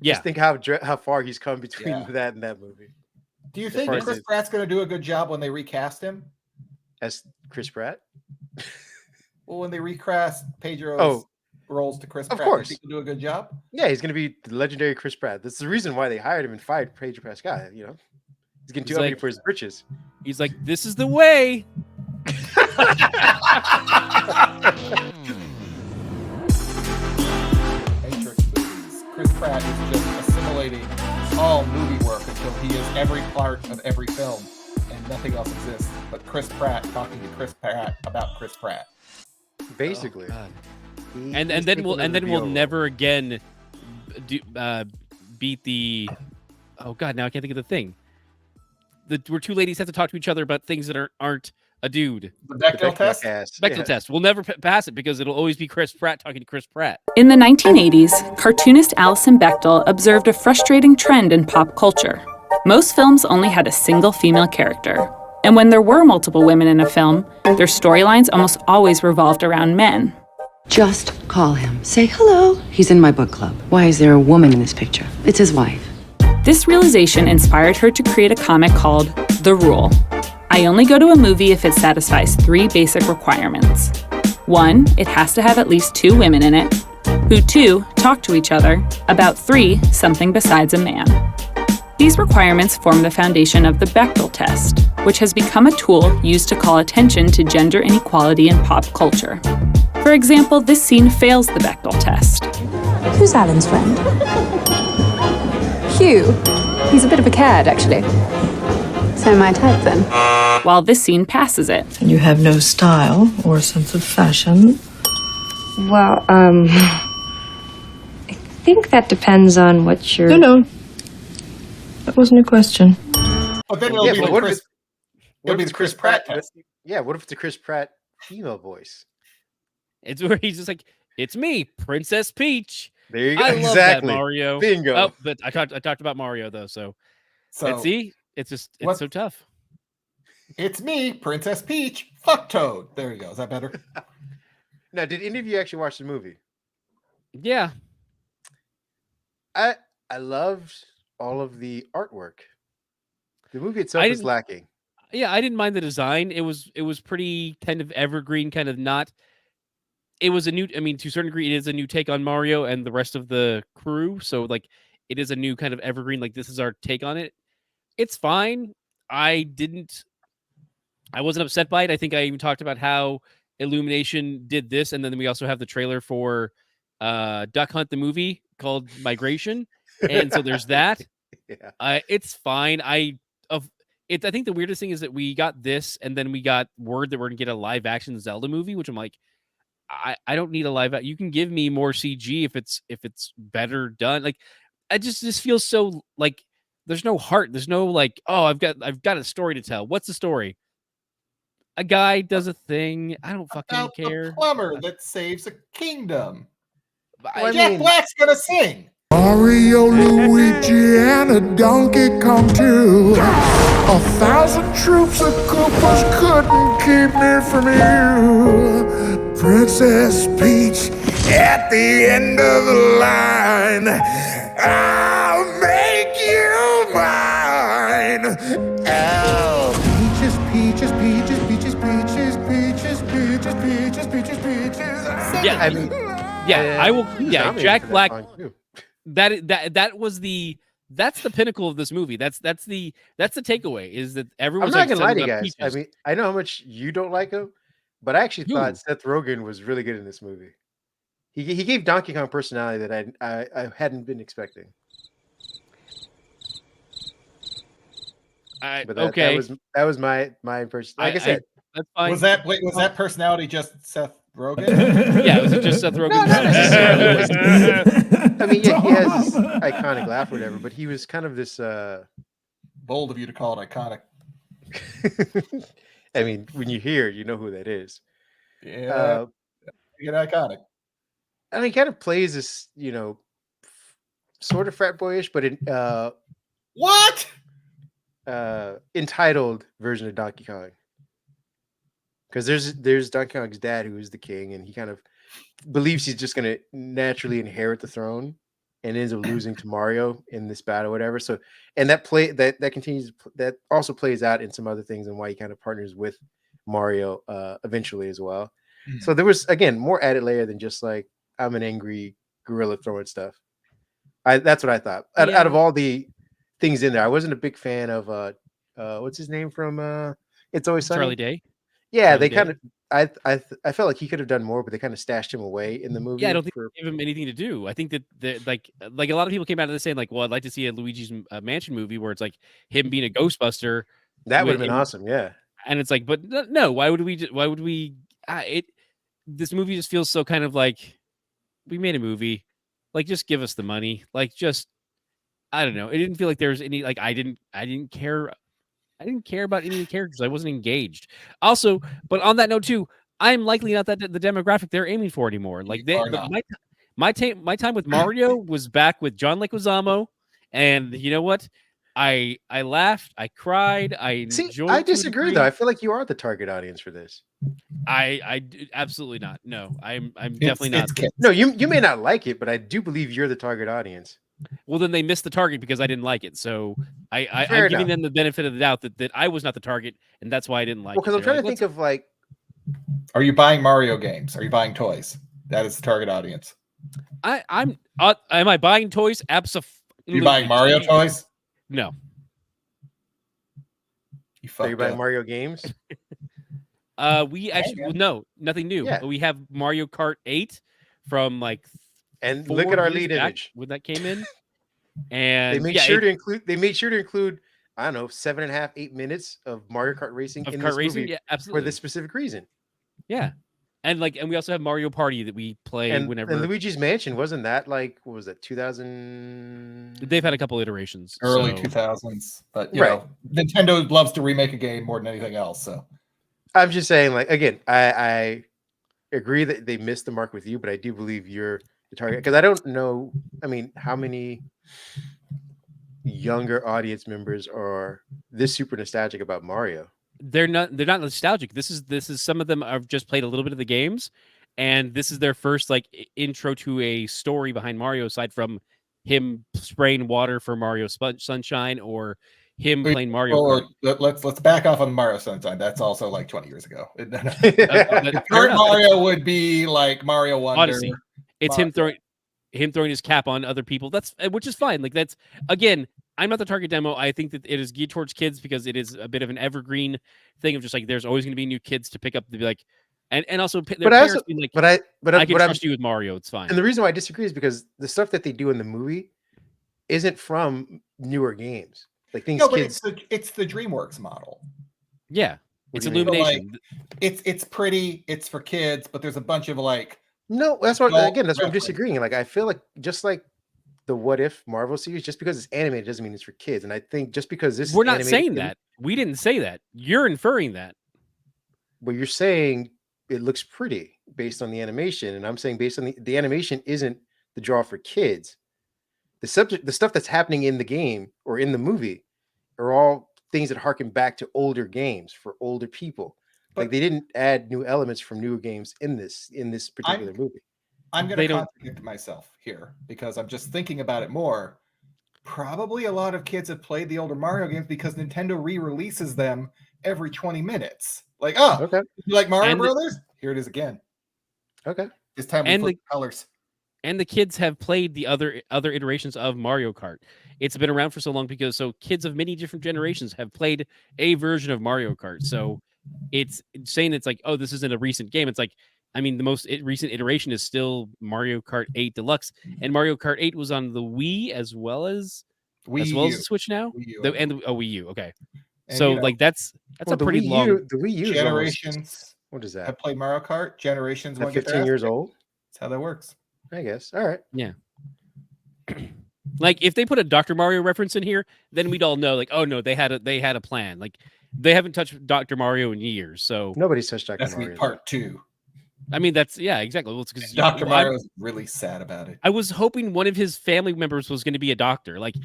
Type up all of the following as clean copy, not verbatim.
Yeah. Just think how far he's come between Yeah. that and that movie. Do you As think far as Chris his- Pratt's going to do a good job when they recast him? as Chris Pratt? Well, when they recast Pedro's Oh, roles to Chris of Pratt, do you course. think he'll do a good job? Yeah, he's gonna be the legendary Chris Pratt. That's the reason why they hired him and fired Pedro Pascal. You know, he's getting He's too uppity like- for his britches. He's like, this is the way. Matrix movies. Chris Pratt is just assimilating all movie work until he is every part of every film, and nothing else exists but Chris Pratt talking to Chris Pratt about Chris Pratt. Basically, Oh, God. He- And he's then we'll taking over the we'll overall. never again beat the. Oh God! Now I can't think of the thing. Where two ladies have to talk to each other about things that aren't a dude. The The Bechdel test? Bechdel test. We'll never pass it because it'll always be Chris Pratt talking to Chris Pratt. In the 1980s, cartoonist Alison Bechdel observed a frustrating trend in pop culture. Most films only had a single female character. And when there were multiple women in a film, their storylines almost always revolved around men. Just call him. Say hello. He's in my book club. Why is there a woman in this picture? It's his wife. This realization inspired her to create a comic called The Rule. I only go to a movie if it satisfies 3 basic requirements. 1, it has to have at least 2 women in it, who 2, talk to each other, about 3, something besides a man. These requirements form the foundation of the Bechdel test, which has become a tool used to call attention to gender inequality in pop culture. For example, this scene fails the Bechdel test. Who's Alan's friend? Hugh. He's a bit of a cad, actually. So my type, then. While this scene passes it. You have no style or sense of fashion. Well, I think that depends on what you're... No. That wasn't a question. But then it'll Yeah, be but the what if Chris, it's- What it'll if be it's the Chris Pratt test. Yeah, what if it's a Chris Pratt female voice? It's where he's just like, it's me, Princess Peach. There you go. I love Exactly. that, Mario. Bingo. Oh, but I talked about Mario though, so So see, it's what- so tough. it's me, Princess Peach. Fuck Toad. There you go. Is that better? Now, did any of you actually watch the movie? Yeah. I loved all of the artwork. The movie itself I is didn't- lacking. Yeah, I didn't mind the design. It was pretty kind of evergreen, kind of not. It was a new. I mean, to a certain degree, it is a new take on Mario and the rest of the crew. So, like, it is a new kind of evergreen. Like, this is our take on it. It's fine. I wasn't upset by it. I think I even talked about how Illumination did this, and then we also have the trailer for Duck Hunt the movie called Migration, and so there's that. Yeah. It's fine. I think the weirdest thing is that we got this, and then we got word that we're gonna get a live action Zelda movie, which I'm like, I don't need a live. You can give me more CG if it's better done. Like, I just feels so like there's no heart. There's no like, oh, I've got a story to tell. What's the story? A guy does a thing. I don't fucking About care. the plumber that saves a kingdom. I Jack mean- Black's gonna sing. Mario, Luigi, and a Donkey Kong too. 1,000 troops of Koopas couldn't keep me from you. Princess Peach at the end of the line. I'll make you mine. Oh, peaches, peaches, peaches, peaches, peaches, peaches, peaches, peaches, peaches, peaches. Yeah, I mean, yeah, I will. he was Yeah, nominated Jack for that Black. song, too. That's the pinnacle of this movie. That's the takeaway is that I'm everyone's not like gonna lie to you singing guys. about I peaches. mean, I know how much you don't like him, but I actually Who? thought Seth Rogen was really good in this movie. He gave Donkey Kong personality that I hadn't been expecting. But Okay, that was my impression. Like I said, that's fine. Was that personality just Seth Rogen? Yeah, was it just Seth Rogen? No, not necessarily. I mean, yeah, he has this iconic laugh or whatever, but he was kind of this. Bold of you to call it iconic. I mean, when you hear it, you know who that is. Yeah, get iconic. I mean, he kind of plays this, sort of frat boyish, but What? entitled version of Donkey Kong. Because there's Donkey Kong's dad who is the king, and he kind of believes he's just going to naturally inherit the throne. and ends up losing to Mario in this battle, whatever. So, and that continues, that also plays out in some other things and why he kind of partners with Mario eventually as well. So there was again more added layer than just like I'm an angry gorilla throwing stuff. That's what I thought. Out of all the things in there, I wasn't a big fan of what's his name from It's Always Sunny? Charlie Day. Yeah, Charlie they Day. kind of I felt like he could have done more, but they kind of stashed him away in the movie. Yeah, I don't think they gave him anything to do. I think that like a lot of people came out of this saying like, well, I'd like to see a Luigi's Mansion movie where it's like him being a Ghostbuster. That would have been awesome. Yeah, and it's like, but no, why would we? This movie just feels so kind of like we made a movie, like just give us the money, like just I don't know. It didn't feel like there was any like I didn't care. I didn't care about any of the characters. I wasn't engaged. Also, but on that note too, I'm likely not the demographic they're aiming for anymore. Like my time with Mario was back with John Leguizamo, and you know what? I laughed, I cried, I enjoyed. I disagree though. I feel like you are the target audience for this. Absolutely not. No, I'm definitely not. No, you may not like it, but I do believe you're the target audience. Well, then they missed the target because I didn't like it. So I'm giving them the benefit of the doubt that I was not the target, and that's why I didn't like it. Because I'm trying to think of like, are you buying Mario games? Are you buying toys? That is the target audience. Am I buying toys? Absolutely. You buying Mario toys? No. Are you buying Mario games? We actually no, nothing new. Yeah. We have Mario Kart 8 from like. And look at our lead image when that came in, and they made sure to include. They made sure to include. I don't know, 7.5, 8 minutes of Mario Kart racing in this movie for this specific reason. Yeah, and we also have Mario Party that we play whenever. And Luigi's Mansion, wasn't that like what was that 2000? They've had a couple iterations, early 2000s, but you know, Nintendo loves to remake a game more than anything else. So I'm just saying, like again, I agree that they missed the mark with you, but I do believe you're the target because I don't know. I mean, how many younger audience members are this super nostalgic about Mario? They're not nostalgic. This is some of them have just played a little bit of the games, and this is their first like intro to a story behind Mario, aside from him spraying water for Mario Sunshine or him playing Mario Kart. Let's back off on Mario Sunshine. That's also like 20 years ago. Current Mario would be like Mario Wonder. Odyssey. It's him throwing his cap on other people. That's which is fine. Like that's again, I'm not the target demo. I think that it is geared towards kids because it is a bit of an evergreen thing of just like there's always going to be new kids to pick up to be like, and also their parents being like, I can trust you with Mario. It's fine. And the reason why I disagree is because the stuff that they do in the movie isn't from newer games. Like things kids. It's the DreamWorks model. Yeah, it's Illumination. So like, it's pretty. It's for kids, but there's a bunch of like. No, that's what I'm disagreeing. Like I feel like just like the What If Marvel series, just because it's animated doesn't mean it's for kids. And I think just because this we're not saying that. We didn't say that. You're inferring that. But you're saying it looks pretty based on the animation, and I'm saying based on the animation isn't the draw for kids. The stuff that's happening in the game or in the movie are all things that harken back to older games for older people. Like they didn't add new elements from newer games in this particular movie. I'm going to contradict myself here because I'm just thinking about it more. Probably a lot of kids have played the older Mario games because Nintendo re-releases them every 20 minutes. Like, oh, okay, you like Mario Brothers? Here it is again. Okay, this time we flip colors. And the kids have played the other iterations of Mario Kart. It's been around for so long because kids of many different generations have played a version of Mario Kart. So it's saying it's like, oh, this isn't a recent game. It's like, I mean, the most recent iteration is still Mario Kart 8 Deluxe, and Mario Kart 8 was on the Wii as well as the Switch now. Wii U. Okay, and so like that's a pretty long. The Wii U generations. What is that? Have played Mario Kart generations. 15 years old. That's how that works. I guess. All right. Yeah. Like if they put a Dr. Mario reference in here, then we'd all know. Like, oh no, they had a plan. Like they haven't touched Dr. Mario in years, so nobody's touched Dr. Mario. That's part 2. I mean, that's exactly. Well, it's because Dr. Mario is really sad about it. I was hoping one of his family members was going to be a doctor, like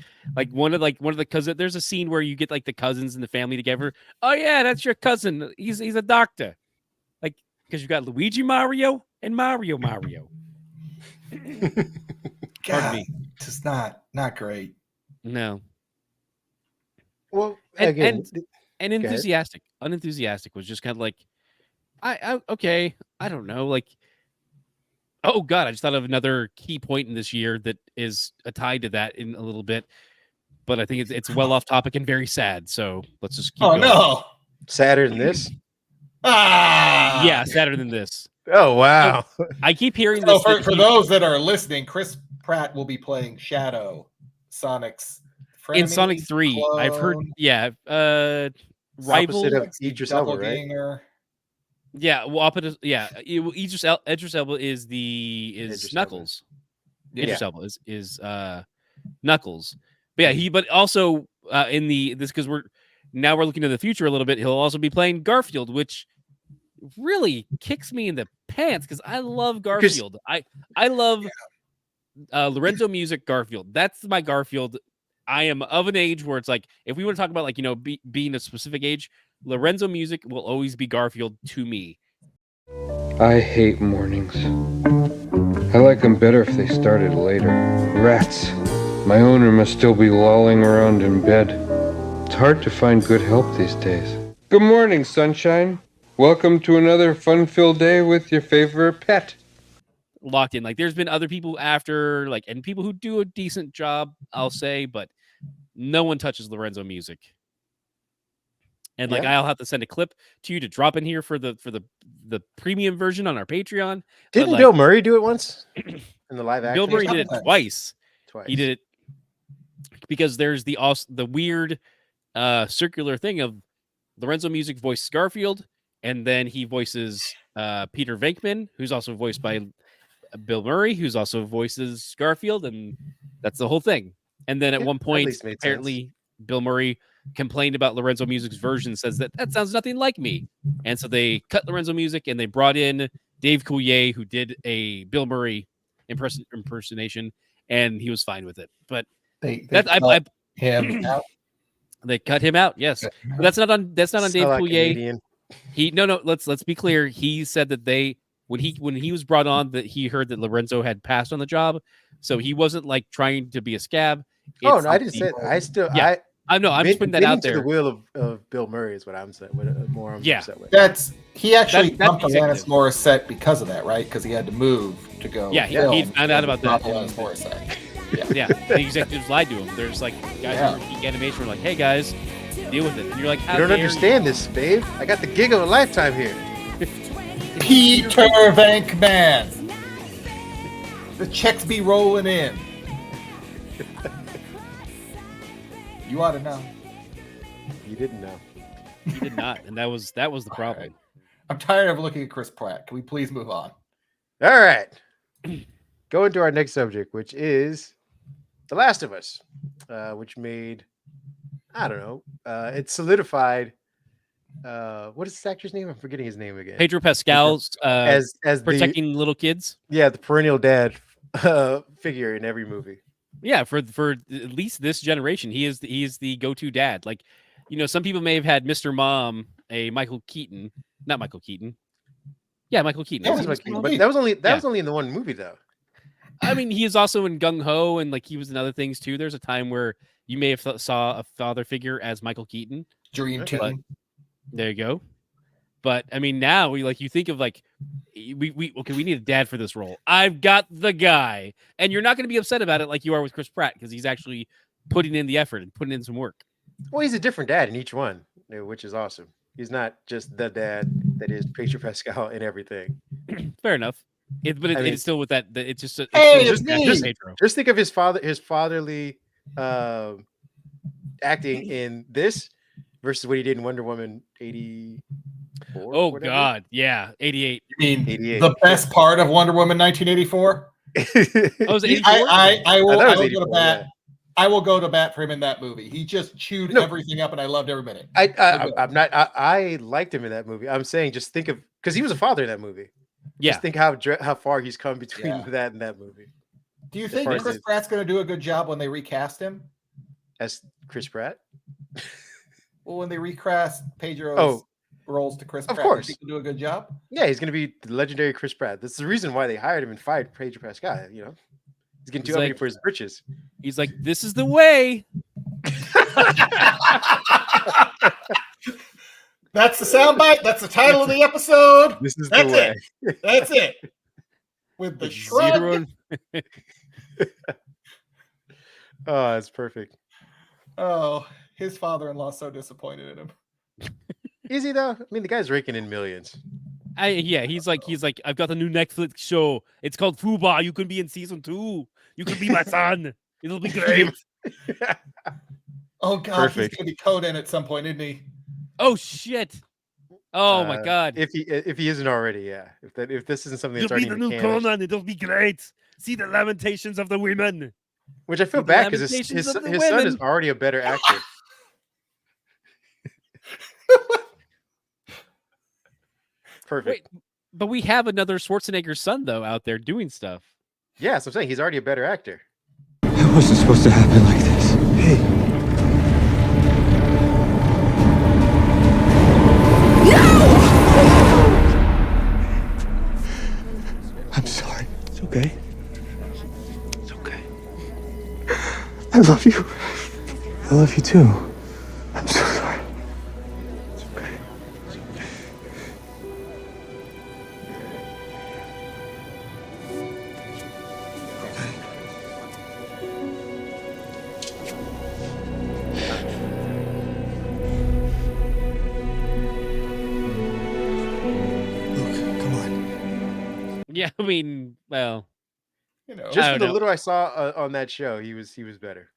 one of the cousins. There's a scene where you get like the cousins and the family together. Oh yeah, that's your cousin. He's a doctor. Like because you got Luigi Mario and Mario. Pardon God, me. just not great. No. Well, And again, and unenthusiastic was just kind of like, I okay, I don't know, like, oh god, I just thought of another key point in this year that is tied to that in a little bit, but I think it's well off topic and very sad. So let's just keep Oh going. no! sadder than this. Yeah, sadder than this. Oh wow! I keep hearing So this. for those that are listening, Chris Pratt will be playing Shadow, Sonic's In Sonic frenemy, 3, I've heard, clone, yeah, rival. Opposite of Idris Elba, right? doppelganger. Yeah, well, opposite, yeah. Idris Elba is Idris Elba. Knuckles. Yeah. Idris Elba is Knuckles. But yeah, but also in this because we're looking to the future a little bit. He'll also be playing Garfield, which really kicks me in the pants because I love Garfield. I love Lorenzo Music Garfield. That's my Garfield. I am of an age where it's like, if we want to talk about, like, being a specific age, Lorenzo Music will always be Garfield to me. I hate mornings. I like them better if they started later. Rats. My owner must still be lolling around in bed. It's hard to find good help these days. Good morning, sunshine. Welcome to another fun-filled day with your favorite pet. Locked in. Like, there's been other people after, like, and people who do a decent job, I'll say, but no one touches Lorenzo Music. And like, I'll have to send a clip to you to drop in here for the premium version on our Patreon. Didn't Bill Murray do it once in the live action? Bill Murray did it twice. He did it because there's the weird circular thing of Lorenzo Music voices Garfield, and then he voices Peter Venkman, who's also voiced by Bill Murray, who's also voices Garfield, and that's the whole thing. And then at one point, apparently, Bill Murray complained about Lorenzo Music's version, says that sounds nothing like me. And so they cut Lorenzo Music and they brought in Dave Coulier, who did a Bill Murray impersonation, and he was fine with it. But they cut him out. They cut him out, yes. But that's not on Dave Coulier. Let's be clear. He said that when he was brought on, that he heard that Lorenzo had passed on the job, so he wasn't like trying to be a scab. Oh no, I didn't say that. I'm just putting that out there. The will of Bill Murray is what I'm saying. Upset with. He actually bumped Alanis Morissette because of that, right? Because he had to move to go. Yeah, he found out about that. Alanis Morissette. Yeah, the executives lied to him. There's like guys in Geek Animation were like, "Hey guys, deal with it." And you're like, "You don't understand this, babe. I got the gig of a lifetime here." Peter Venkman. The checks be rolling in. You ought to know. You didn't know. You did not, and that was the problem. Right. I'm tired of looking at Chris Pratt. Can we please move on? All right. Go into our next subject, which is The Last of Us, which made, I don't know, it solidified. What is this actor's name? I'm forgetting his name again. Pedro Pascal's as protecting little kids. Yeah, the perennial dad figure in every movie. Yeah, for at least this generation, he is the go-to dad. Like, some people may have had Mr. Mom, not Michael Keaton. Yeah, Michael Keaton. That was Michael Keaton, but that was only in the one movie though. I mean, he is also in Gung Ho, and like he was in other things too. There's a time where you may have saw a father figure as Michael Keaton. Dream Team. There you go. But I mean, now you think of like we need a dad for this role. I've got the guy, and you're not going to be upset about it like you are with Chris Pratt because he's actually putting in the effort and putting in some work. Well, he's a different dad in each one, which is awesome. He's not just the dad that is Pedro Pascal in everything. Fair enough. It's still with that. It's just just think of his fatherly acting in this versus what he did in Wonder Woman 84. Oh God, yeah, 88. You mean 88. The best part of Wonder Woman 1984? Was it 84? I will go to bat. Yeah. I will go to bat for him in that movie. He just chewed everything up, and I loved every minute. I liked him in that movie. I'm saying just think of because he was a father in that movie. Yeah, just think how far he's come between that and that movie. Do you think Chris Pratt's going to do a good job when they recast him as Chris Pratt? Well, when they recast Pedro's roles to Chris Pratt, of course, he can do a good job. Yeah, he's going to be the legendary Chris Pratt. That's the reason why they hired him and fired Pedro Pascal. He's getting too He's uppity like- for his britches. He's like, this is the way. That's the soundbite. That's the title of the episode. This is That's the way. it. That's it. With the shrug. Zero. Oh, that's perfect. Oh, his father-in-law's so disappointed in him. Is he though? I mean, the guy's raking in millions. He's like, I've got a new Netflix show. It's called Fuba. You can be in season 2. You can be my son. It'll be great. Oh God, Perfect. he's gonna be Conan at some point, isn't he? Oh shit. Oh my god. If he isn't already, yeah. If this isn't something You'll that's be already the in new the canon, Conan. It'll be great. See the lamentations of the women. which I feel the bad because lamentations his of the son is women. already a better actor. Perfect. Wait, but we have another Schwarzenegger son though out there doing stuff. Yeah, so I'm saying he's already a better actor. It wasn't supposed to happen like this. Hey. I'm sorry. It's okay. It's okay. I love you. I love you too. I'm so sorry. It's okay. It's okay. Look, come on. Yeah, I mean, well, You know, I Just don't for the know. little I saw on that show, he was better.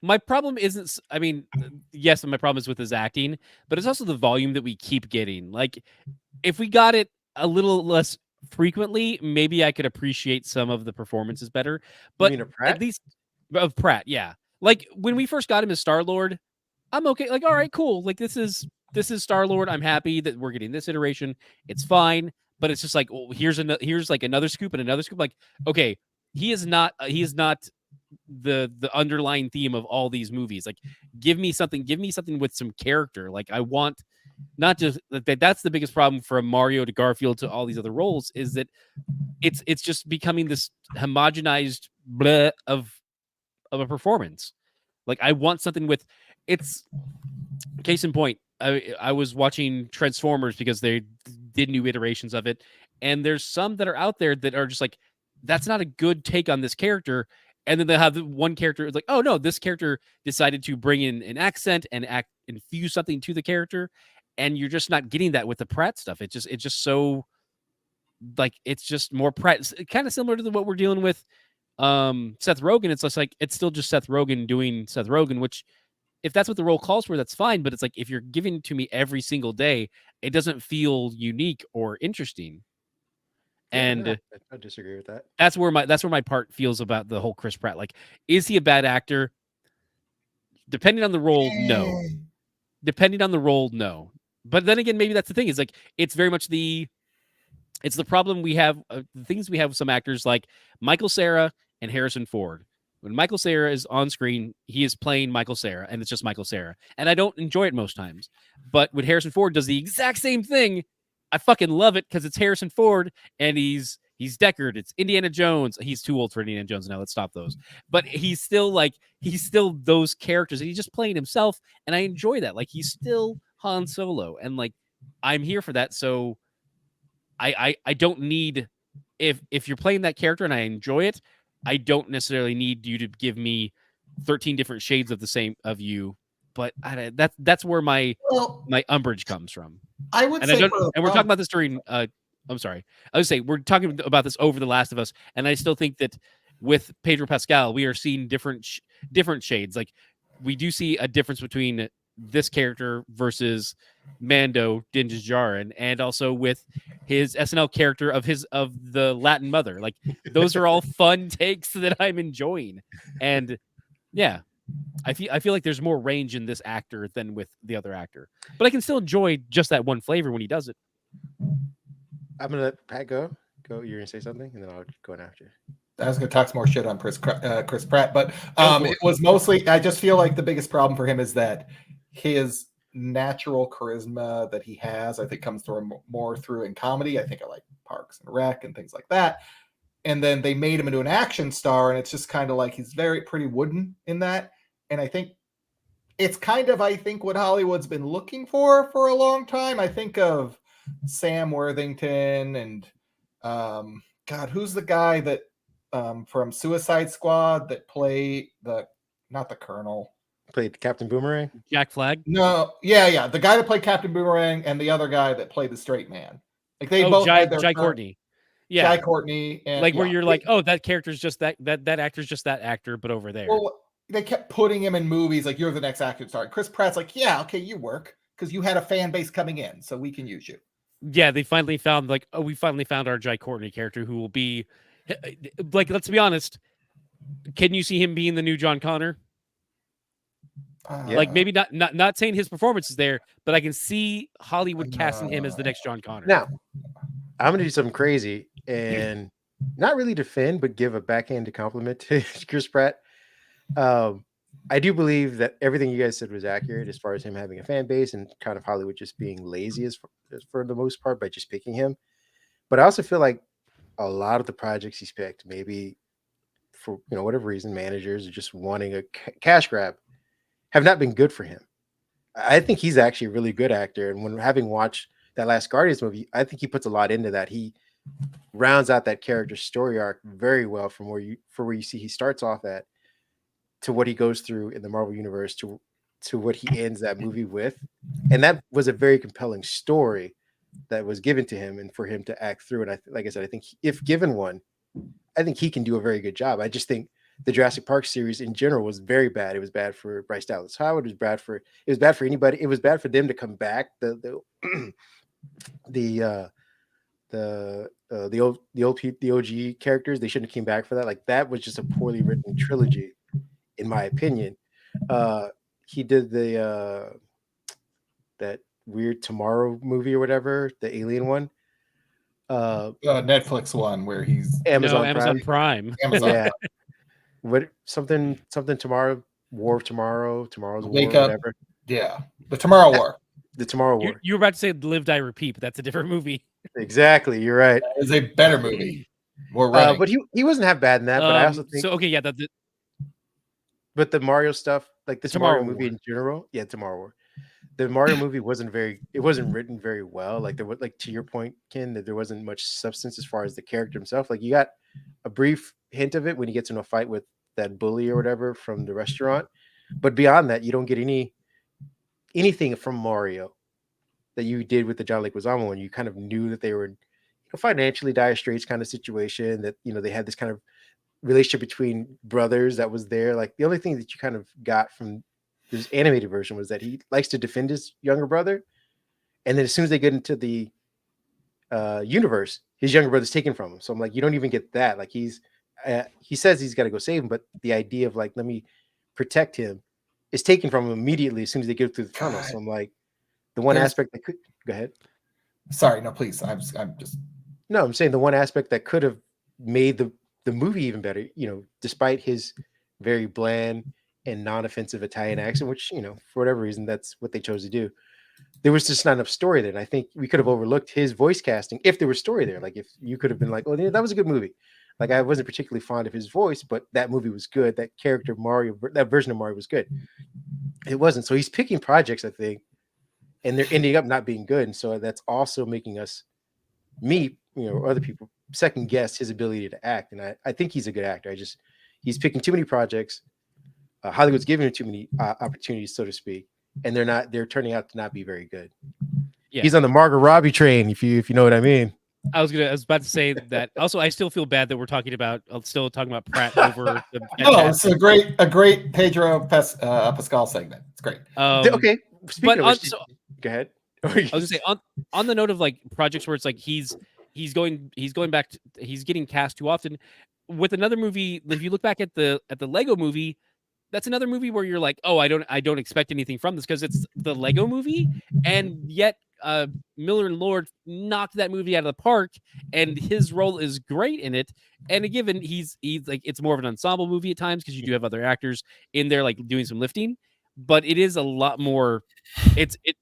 My problem isn't. I mean, yes, my problem is with his acting, but it's also the volume that we keep getting. Like, if we got it a little less frequently, maybe I could appreciate some of the performances better. But mean of Pratt? at least of Pratt, yeah. Like when we first got him as Star-Lord, I'm okay. Like, all right, cool. Like this is Star-Lord. I'm happy that we're getting this iteration. It's fine. But it's just like, well, here's like another scoop and another scoop. Like, okay, he is not the underlying theme of all these movies. Like, give me something with some character. Like, I want not just that's the biggest problem from Mario to Garfield to all these other roles is that it's just becoming this homogenized bleh of a performance. Like, I want something with it's case in point. I was watching Transformers because they did new iterations of it, and there's some that are out there that are just like, that's not a good take on this character. And then they have one character like, oh no, this character decided to bring in an accent and infuse something to the character, and you're just not getting that with the Pratt stuff. It's just so like it's just more Pratt. It's kind of similar to what we're dealing with Seth Rogen. It's just like it's still just Seth Rogen doing Seth Rogen, which if that's what the role calls for, that's fine. But it's like if you're giving it to me every single day, it doesn't feel unique or interesting. And Yeah, I disagree with that. that's where my part feels about the whole Chris Pratt. Like, is he a bad actor? Depending on the role, no. Depending on the role, no. But then again, maybe that's the thing. Is like it's very much it's the problem we have. The things we have with some actors like Michael Cera and Harrison Ford. When Michael Cera is on screen, he is playing Michael Cera, and it's just Michael Cera. And I don't enjoy it most times. But when Harrison Ford does the exact same thing, I fucking love it because it's Harrison Ford and he's Deckard. It's Indiana Jones. He's too old for Indiana Jones now. Let's stop those. But he's still those characters, and he's just playing himself. And I enjoy that. Like he's still Han Solo, and like I'm here for that. So I don't need if you're playing that character and I enjoy it, I don't necessarily need you to give me 13 different shades of the same of you. But that's where my umbrage comes from. I would and say, we're talking about this during. I'm sorry. I would say we're talking about this over The Last of Us, and I still think that with Pedro Pascal, we are seeing different shades. Like we do see a difference between this character versus Mando Din Djarin, and also with his SNL character of the Latin mother. Like those are all fun takes that I'm enjoying, and yeah. I feel like there's more range in this actor than with the other actor, but I can still enjoy just that one flavor when he does it. I'm gonna let Pat go. You're gonna say something, and then I'll go in after. I was going to talk some more shit on Chris Pratt, but it was mostly. I just feel like the biggest problem for him is that his natural charisma that he has, I think, comes through more through in comedy. I think I like Parks and Rec and things like that. and then they made him into an action star, and it's just kind of like he's pretty wooden in that. And I think it's kind of, what Hollywood's been looking for a long time. I think of Sam Worthington and God, who's the guy that from Suicide Squad that played not the Colonel, Played Captain Boomerang. Jack Flag. No, yeah, the guy that played Captain Boomerang and the other guy that played the straight man. Like they both had their Jai Courtney. Yeah, Jai Courtney, and like where you're like, oh, that character's just that actor's just that actor, but over there. Well, they kept putting him in movies like you're the next action star. Chris Pratt's like, yeah, okay, you work because you had a fan base coming in, so we can use you. Yeah, they finally found we finally found our Jai Courtney character who will be like, let's be honest, can you see him being the new John Connor? Like maybe not saying his performance is there, but I can see Hollywood casting him as the next John Connor. Now, I'm gonna do something crazy and not really defend, but give a backhanded compliment to Chris Pratt. I do believe that everything you guys said was accurate as far as him having a fan base and kind of Hollywood just being lazy as for the most part by just picking him. But I also feel like a lot of the projects he's picked, maybe for whatever reason, managers are just wanting a cash grab, have not been good for him. I think he's actually a really good actor, and when having watched that last Guardians movie, I think he puts a lot into that. He rounds out that character's story arc very well from where you see he starts off at to what he goes through in the Marvel universe to what he ends that movie with. And that was a very compelling story that was given to him and for him to act through. And like I said, I think if given one, I think he can do a very good job. I just think the Jurassic Park series in general was very bad. It was bad for Bryce Dallas Howard. It was bad for anybody. It was bad for them to come back. The OG characters, they shouldn't have came back for that. Like that was just a poorly written trilogy, in my opinion. He did that weird Tomorrow movie or whatever, the alien one. Netflix one where he's Amazon Prime. Yeah. What something Tomorrow, War of Tomorrow, Tomorrow's Wake War, Up. whatever. Yeah, the Tomorrow War. The Tomorrow War. You were about to say Live, Die, Repeat, but that's a different movie. Exactly, you're right. It's a better movie. But he wasn't half bad in that. But I also think But the Mario stuff, like the Mario movie in general, Tomorrow War. The Mario movie wasn't written very well. Like there was, like to your point, Ken, that there wasn't much substance as far as the character himself. Like you got a brief hint of it when he gets in a fight with that bully or whatever from the restaurant, but beyond that, you don't get anything from Mario that you did with the John Leguizamo one. You kind of knew that they were in a financially dire straits kind of situation, that they had this kind of relationship between brothers that was there. Like the only thing that you kind of got from this animated version was that he likes to defend his younger brother, and then as soon as they get into the universe, his younger brother's taken from him. So I'm like, you don't even get that. Like he says he's got to go save him, but the idea of like, let me protect him is taken from him immediately as soon as they get through the tunnel. So I'm like, the one aspect that could go ahead. Sorry, no, please. I'm saying the one aspect that could have made the movie even better, despite his very bland and non-offensive Italian accent, which, for whatever reason, that's what they chose to do. There was just not enough story there. And I think we could have overlooked his voice casting if there was story there. Like if you could have been like, oh, yeah, that was a good movie. Like I wasn't particularly fond of his voice, but that movie was good. That character Mario, that version of Mario was good. It wasn't. So he's picking projects, I think, and they're ending up not being good. And so that's also making me, or other people second guess his ability to act. And I think he's a good actor. He's picking too many projects. Hollywood's giving him too many opportunities, so to speak, and they're turning out to not be very good. Yeah. He's on the Margot Robbie train, if you know what I mean. I was about to say that. Also, I still feel bad that we're talking about Pratt over the. No, it's a great Pedro Pascal segment. It's great. Okay, speaking of which, go ahead. I was gonna say on the note of like projects where it's like he's getting cast too often. With another movie, if you look back at the Lego movie, that's another movie where you're like, oh, I don't expect anything from this because it's the Lego movie, and yet Miller and Lord knocked that movie out of the park, and his role is great in it. And given he's like, it's more of an ensemble movie at times because you do have other actors in there like doing some lifting. but it is a lot more.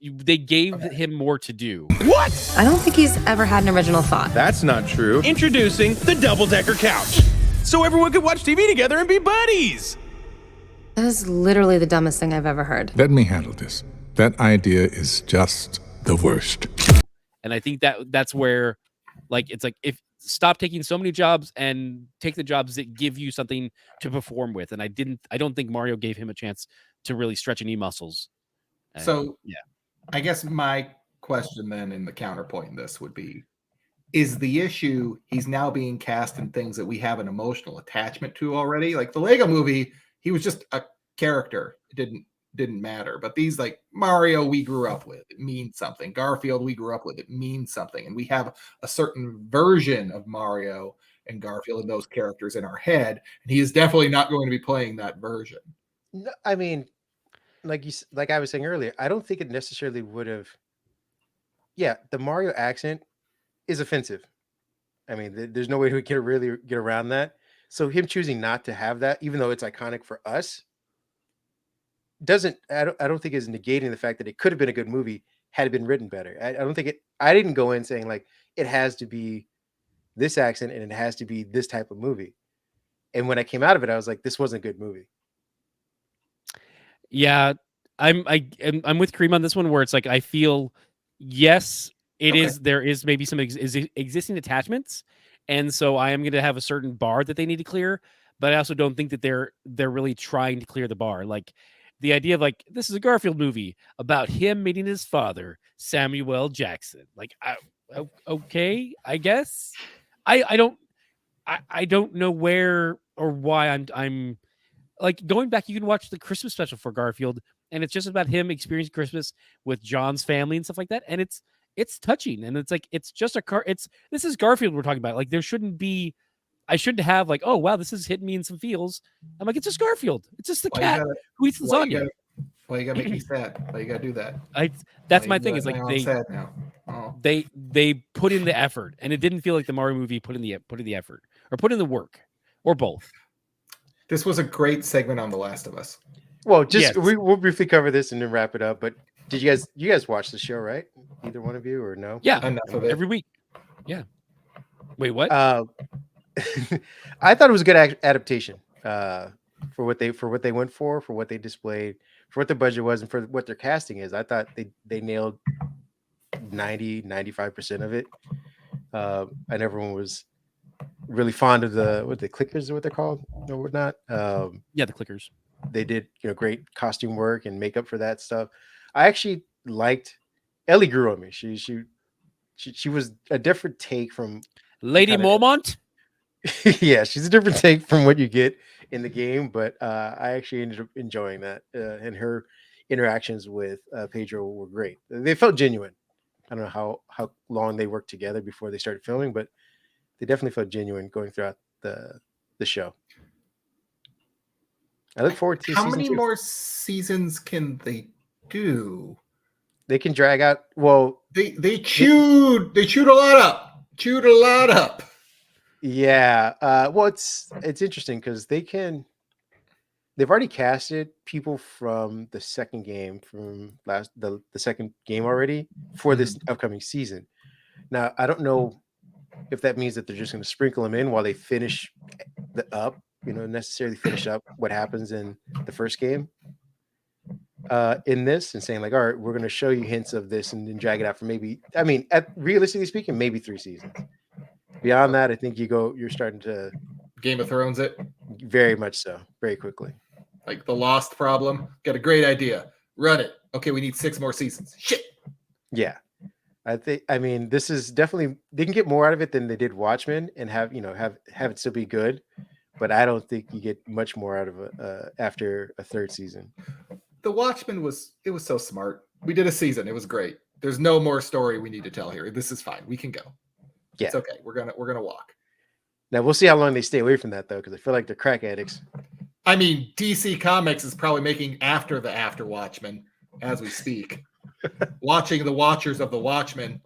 They gave him more to do. What? I don't think he's ever had an original thought. That's not true. Introducing the double-decker couch. So everyone could watch TV together and be buddies. That is literally the dumbest thing I've ever heard. Let me handle this. That idea is just the worst. And I think that's where, like, it's like, if stop taking so many jobs and take the jobs that give you something to perform with. And I don't think Mario gave him a chance to really stretch any muscles. So yeah, I guess my question then, in the counterpoint in this would be, is the issue he's now being cast in things that we have an emotional attachment to already? Like the Lego movie, he was just a character. It didn't matter. But these, like Mario, we grew up with, it means something. Garfield, we grew up with, it means something. And we have a certain version of Mario and Garfield and those characters in our head. And he is definitely not going to be playing that version. No, I mean, like I was saying earlier, I don't think it necessarily would have. Yeah, the Mario accent is offensive. I mean, there's no way we can really get around that. So him choosing not to have that, even though it's iconic for us, I don't think is negating the fact that it could have been a good movie had it been written better. I don't think it. I didn't go in saying like it has to be this accent and it has to be this type of movie. And when I came out of it, I was like, this wasn't a good movie. Yeah, I'm with Kareem on this one, where it's like, I feel, yes, it is. There is maybe some existing attachments, and so I am going to have a certain bar that they need to clear. But I also don't think that they're really trying to clear the bar. Like the idea of like, this is a Garfield movie about him meeting his father, Samuel Jackson. Like, okay, I guess I don't know where or why I'm like going back. You can watch the Christmas special for Garfield, and it's just about him experiencing Christmas with John's family and stuff like that. And it's touching, and it's like, it's just this is Garfield we're talking about. Like, I shouldn't have like, oh wow, this is hitting me in some feels. I'm like, it's just Garfield. It's just the cat who eats lasagna. Why you gotta make me sad? Why you gotta do that? That's my thing. Is like I'm sad now. Oh. They put in the effort, and it didn't feel like the Mario movie put in the effort or put in the work, or both. This was a great segment on The Last of Us. Well, just we'll briefly cover this and then wrap it up. But did you guys watch the show, right? Either one of you, or no? Yeah, enough of it every week. Yeah. Wait, what? I thought it was a good adaptation for what they went for what they displayed, for what the budget was, and for what their casting is. I thought they nailed 95% of it. And everyone was really fond of the clickers, or what they're called, or whatnot. Yeah, the clickers. They did great costume work and makeup for that stuff. I actually liked Ellie. Grew on me. She was a different take from Lady Mormont. Yeah, she's a different take from what you get in the game, but I actually ended up enjoying that. And her interactions with Pedro were great. They felt genuine. I don't know how long they worked together before they started filming, but they definitely felt genuine going throughout the show. I look forward to how many more seasons can they do? They can drag out. Well, they chewed a lot up. Yeah. Well, it's interesting because they've already casted people from the second game, from the second game already, for this upcoming season. Now, I don't know if that means that they're just going to sprinkle them in while they finish necessarily finish up what happens in the first game in this, and saying like, all right, we're going to show you hints of this and then drag it out for realistically speaking, maybe 3 seasons. Beyond that, I think you're starting to Game of Thrones it. Very much so, very quickly. Like the Lost problem. Got a great idea. Run it. Okay, we need 6 more seasons. Shit. Yeah. This is definitely, they can get more out of it than they did Watchmen and have it still be good. But I don't think you get much more out of it after a 3rd season. The Watchmen was so smart. We did a season. It was great. There's no more story we need to tell here. This is fine. We can go. Yeah. It's okay. We're gonna walk. Now we'll see how long they stay away from that though, because I feel like they're crack addicts. I mean, DC Comics is probably making After Watchmen as we speak. Watching the Watchers of the Watchmen.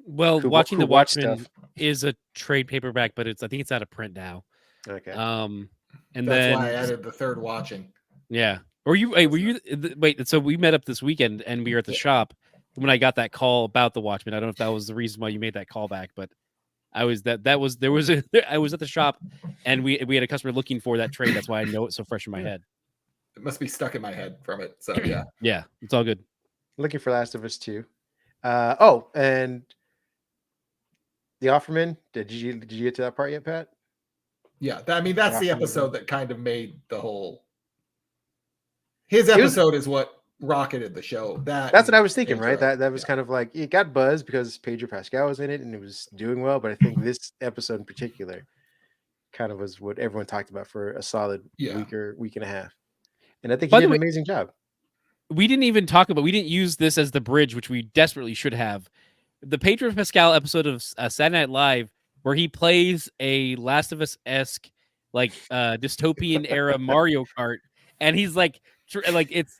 Well, watching the Watchmen is a trade paperback, but I think it's out of print now. Okay. And that's why I added the 3rd watching. Yeah. Were you? Hey, were you? Wait. So we met up this weekend, and we were at the shop when I got that call about the Watchmen. I don't know if that was the reason why you made that call back, but I was I was at the shop, and we had a customer looking for that trade. That's why I know it so fresh in my head. It must be stuck in my head from it. So yeah. Yeah, it's all good. Looking for Last of Us 2. Oh, and The Offerman. Did you get to that part yet, Pat? Yeah, that's the episode that kind of made the whole. His episode is what rocketed the show. That's what I was thinking, right? That was kind of like it got buzz because Pedro Pascal was in it and it was doing well. But I think this episode in particular kind of was what everyone talked about for a solid week and a half. And I think he did an amazing job. We didn't use this as the bridge, which we desperately should have. The Pedro Pascal episode of Saturday Night Live, where he plays a Last of Us-esque, like dystopian era Mario Kart, and he's like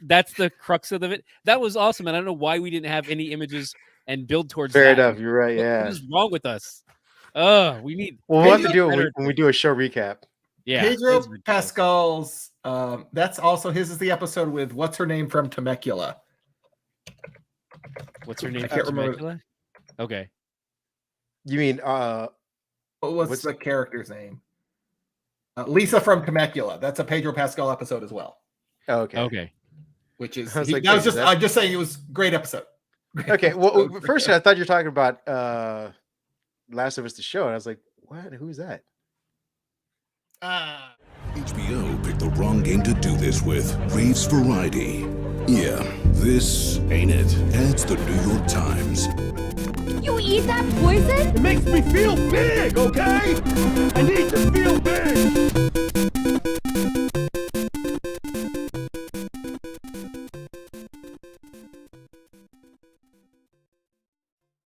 that's the crux of it. That was awesome, and I don't know why we didn't have any images and build towards that. Fair enough, you're right. What is wrong with us? We need. We'll have to do it when we do a show recap. Yeah, Pedro Pascal's. That's also his is the episode with what's her name from Temecula. What's her name? I can't remember. Okay. You mean what's the character's name? Lisa from Temecula. That's a Pedro Pascal episode as well. Oh, okay. Okay. Which is I'm just saying it was a great episode. Okay. Well, first I thought you were talking about Last of Us the show, and I was like, what? Who's that? HBO picked the wrong game to do this with. Raves Variety. Yeah, this ain't it. That's the New York Times. You eat that poison? It makes me feel big, okay? I need